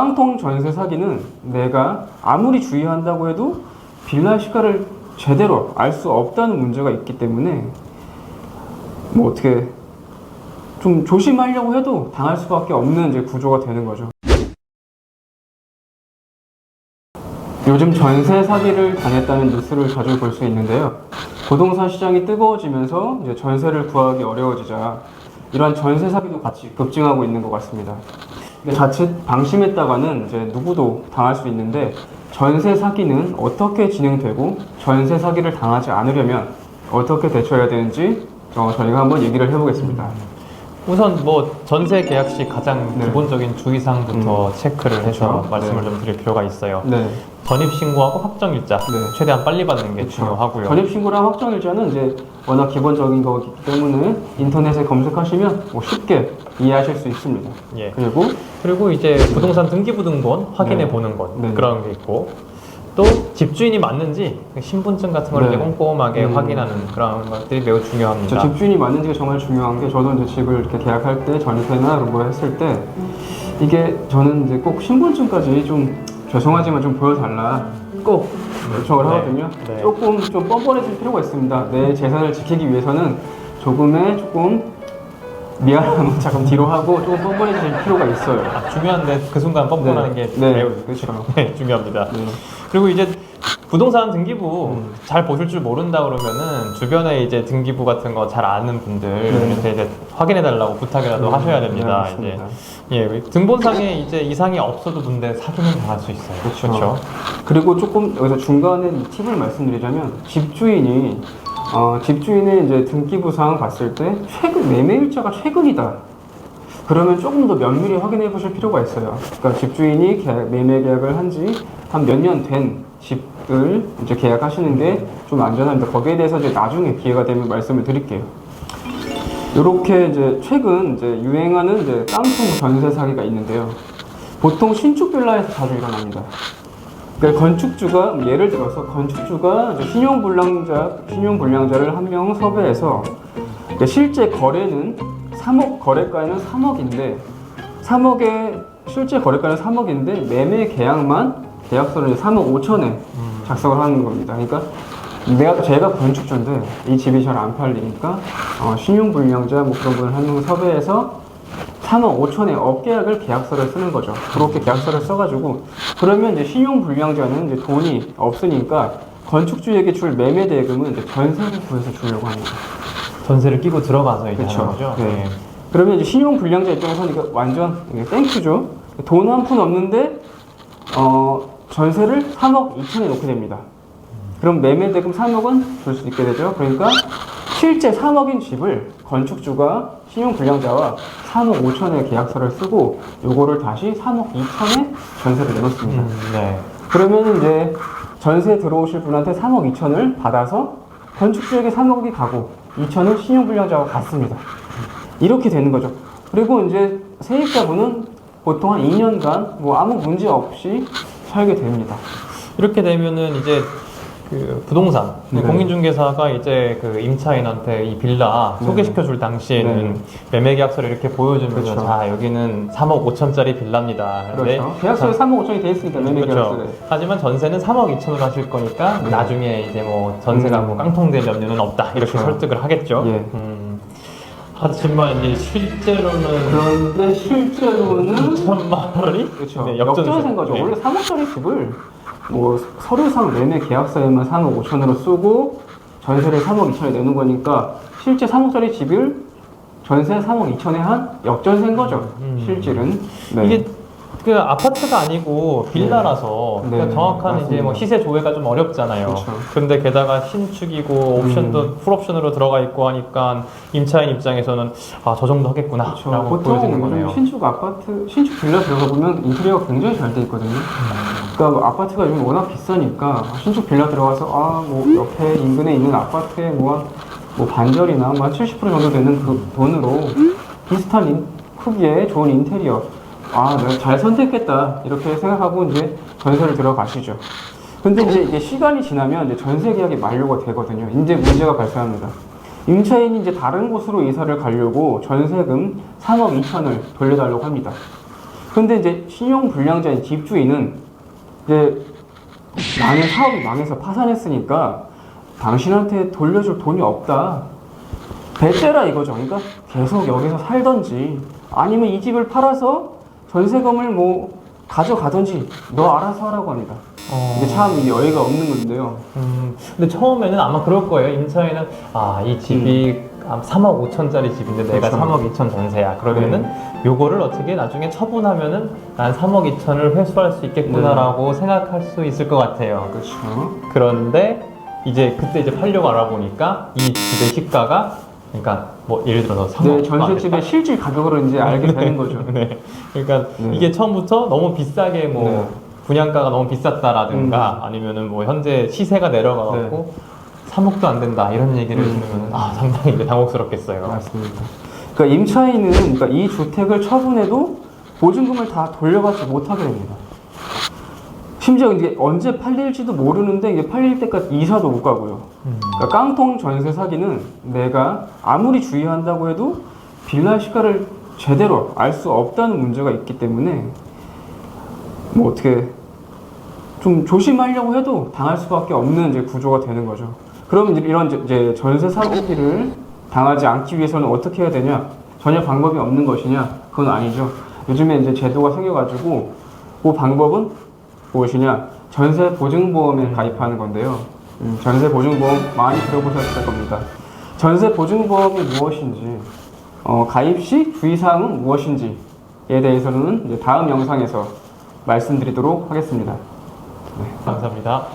깡통 전세 사기는 내가 아무리 주의한다고 해도 빌라 시가를 제대로 알 수 없다는 문제가 있기 때문에 뭐 어떻게 좀 조심하려고 해도 당할 수밖에 없는 이제 구조가 되는 거죠. 요즘 전세 사기를 당했다는 뉴스를 자주 볼 수 있는데요. 부동산 시장이 뜨거워지면서 이제 전세를 구하기 어려워지자 이러한 전세 사기도 같이 급증하고 있는 것 같습니다. 근데 자칫 방심했다가는 이제 누구도 당할 수 있는데 전세 사기는 어떻게 진행되고 전세 사기를 당하지 않으려면 어떻게 대처해야 되는지 저희가 한번 얘기를 해보겠습니다. 우선 뭐 전세 계약 시 가장 네. 기본적인 주의사항부터 체크를 해서 그렇죠. 말씀을 네. 좀 드릴 필요가 있어요. 네. 전입신고하고 확정일자 네. 최대한 빨리 받는 게 그렇죠. 중요하고요. 전입신고랑 확정일자는 이제 워낙 기본적인 거기 때문에 인터넷에 검색하시면 뭐 쉽게 이해하실 수 있습니다. 예. 그리고 이제 부동산 등기부등본 확인해 네. 보는 것 네. 그런 게 있고 또 집주인이 맞는지 신분증 같은 걸 네. 이제 꼼꼼하게 확인하는 그런 것들이 매우 중요합니다. 집주인이 맞는지가 정말 중요한 게 저도 이제 집을 이렇게 계약할 때 전입회나 이런 거 했을 때 이게 저는 이제 꼭 신분증까지 좀 죄송하지만 좀 보여달라 꼭 요청을 네. 하거든요. 네. 조금 좀 뻔뻔해질 필요가 있습니다. 내 재산을 지키기 위해서는 조금 미안함은 잠깐 뒤로 하고 조금 뻔뻔해질 필요가 있어요. 중요한데 그 순간 뻔뻔하는 네. 게 네. 매우 그렇죠. 중요합니다. 네. 그리고 이제 부동산 등기부 잘 보실 줄 모른다 그러면은 주변에 이제 등기부 같은 거 잘 아는 분들한테 이제 확인해 달라고 부탁이라도 하셔야 됩니다. 네, 이제 등본상에 이제 이상이 없어도 문제 사기는 당할 수 있어요. 그렇죠. 그리고 조금 여기서 중간에 팁을 말씀드리자면 집주인의 이제 등기부상 봤을 때 매매일자가 최근이다. 그러면 조금 더 면밀히 확인해 보실 필요가 있어요. 그러니까 집주인이 매매 계약을 한 지 한 몇 년 된 집을 이제 계약하시는 게 좀 안전합니다. 거기에 대해서 이제 나중에 기회가 되면 말씀을 드릴게요. 이렇게 이제 최근 이제 유행하는 이제 깡통 전세 사기가 있는데요. 보통 신축 빌라에서 자주 일어납니다. 그러니까 건축주가 예를 들어서 건축주가 이제 신용불량자를 한 명 섭외해서 그러니까 실제 거래는 3억 거래가는 3억인데 3억에 실제 거래가는 3억인데 매매 계약서를 3억 5천에 작성을 하는 겁니다. 그러니까 제가 건축주인데 이 집이 잘 안 팔리니까 신용불량자 뭐 그런 분을 한 명 섭외해서 3억 5천에 업계약을 계약서를 쓰는 거죠. 그렇게 계약서를 써가지고 그러면 이제 신용불량자는 이제 돈이 없으니까 건축주에게 줄 매매 대금은 이제 전세를 구해서 주려고 합니다. 전세를 끼고 들어가서 이제 그렇죠. 하는 거죠. 네. 그러면 이제 신용불량자 입장에서는 이거 완전 땡큐죠. 돈 한 푼 없는데 전세를 3억 2천에 놓게 됩니다. 그럼 매매 대금 3억은 줄 수 있게 되죠. 그러니까 실제 3억인 집을 건축주가 신용불량자와 3억 5천의 계약서를 쓰고 요거를 다시 3억 2천에 전세를 내놓습니다. 네. 그러면 이제 전세 들어오실 분한테 3억 2천을 받아서 건축주에게 3억이 가고 2천은 신용불량자와 같습니다. 이렇게 되는 거죠. 그리고 이제 세입자분은 보통 한 2년간 뭐 아무 문제 없이 살게 됩니다. 이렇게 되면은 이제 그 부동산 네. 공인중개사가 이제 그 임차인한테 이 빌라 네. 소개시켜 줄 당시에는 네. 매매 계약서를 이렇게 보여주면서 그렇죠. 자 여기는 3억 5천짜리 빌라입니다. 그렇죠. 계약서에 3억 5천이 돼 있으니까 매매 그렇죠. 계약서에. 하지만 전세는 3억 2천으로 하실 거니까 네. 나중에 이제 뭐 전세가 뭐 깡통될 염려는 없다 이렇게 그렇죠. 설득을 하겠죠. 예. 하지만 이제 실제로는 그런데 실제로는 2천만 원이 그렇죠. 네, 역전생 거죠. 네. 원래 3억짜리 집을 뭐 서류상 매매 계약서에만 3억 5천으로 쓰고 전세를 3억 2천에 내는 거니까 실제 3억짜리 집을 전세 3억 2천에 한 역전생 거죠. 실질은. 네. 이게 그 아파트가 아니고 빌라라서 네. 그러니까 네, 정확한 이제 맞습니다. 뭐 시세 조회가 좀 어렵잖아요. 그렇죠. 근데 게다가 신축이고 옵션도 풀옵션으로 들어가 있고 하니까 임차인 입장에서는 아 저 정도 하겠구나라고 그렇죠. 보여지는 보통 거네요. 요즘 신축 아파트, 신축 빌라 들어가 보면 인테리어가 굉장히 잘 돼 있거든요. 그러니까 뭐 아파트가 요즘 워낙 비싸니까 신축 빌라 들어가서 뭐 옆에 인근에 있는 아파트에 뭐 반절이나 뭐 한 70% 정도 되는 그 돈으로 비슷한 크기의 좋은 인테리어 내가 잘 선택했다 이렇게 생각하고 이제 전세를 들어가시죠. 근데 이제 이게 시간이 지나면 이제 전세 계약이 만료가 되거든요. 이제 문제가 발생합니다. 임차인이 이제 다른 곳으로 이사를 가려고 전세금 3억 2천을 돌려달라고 합니다. 근데 이제 신용불량자인 집주인은 이제 나는 사업이 망해서 파산했으니까 당신한테 돌려줄 돈이 없다. 배째라 이거죠. 그러니까 계속 여기서 살던지 아니면 이 집을 팔아서 전세금을 뭐 가져가든지 너 알아서 하라고 합니다. 이게 참 이게 여유가 없는 건데요. 근데 처음에는 아마 그럴 거예요. 임차인은 이 집이 3억 5천짜리 집인데 내가 그렇죠. 3억 2천 전세야. 그러면은 요거를 어떻게 나중에 처분하면은 난 3억 2천을 회수할 수 있겠구나라고 생각할 수 있을 것 같아요. 그렇죠. 그런데 이제 그때 이제 팔려고 알아보니까 이 집의 시가가 그러니까 뭐 예를 들어서 3억 네, 전셋집의 실질 가격으로 이제 알게 되는 거죠. 네. 그러니까 네. 이게 처음부터 너무 비싸게 뭐 네. 분양가가 너무 비쌌다라든가 아니면은 뭐 현재 시세가 내려가갖고 3억도 안 된다 이런 얘기를 들으면 상당히 이제 당혹스럽겠어요. 맞습니다. 그러니까 임차인은 그러니까 이 주택을 처분해도 보증금을 다 돌려받지 못하게 됩니다. 심지어 이게 언제 팔릴지도 모르는데 이게 팔릴 때까지 이사도 못 가고요. 그러니까 깡통 전세 사기는 내가 아무리 주의한다고 해도 빌라 시가를 제대로 알 수 없다는 문제가 있기 때문에 뭐 어떻게 좀 조심하려고 해도 당할 수밖에 없는 이제 구조가 되는 거죠. 그럼 이런 이제 전세 사기를 당하지 않기 위해서는 어떻게 해야 되냐? 전혀 방법이 없는 것이냐? 그건 아니죠. 요즘에 이제 제도가 생겨가지고 그 방법은 무엇이냐? 전세 보증보험에 가입하는 건데요. 전세 보증보험 많이 들어보셨을 겁니다. 전세 보증보험이 무엇인지, 가입 시 주의사항은 무엇인지에 대해서는 이제 다음 영상에서 말씀드리도록 하겠습니다. 감사합니다.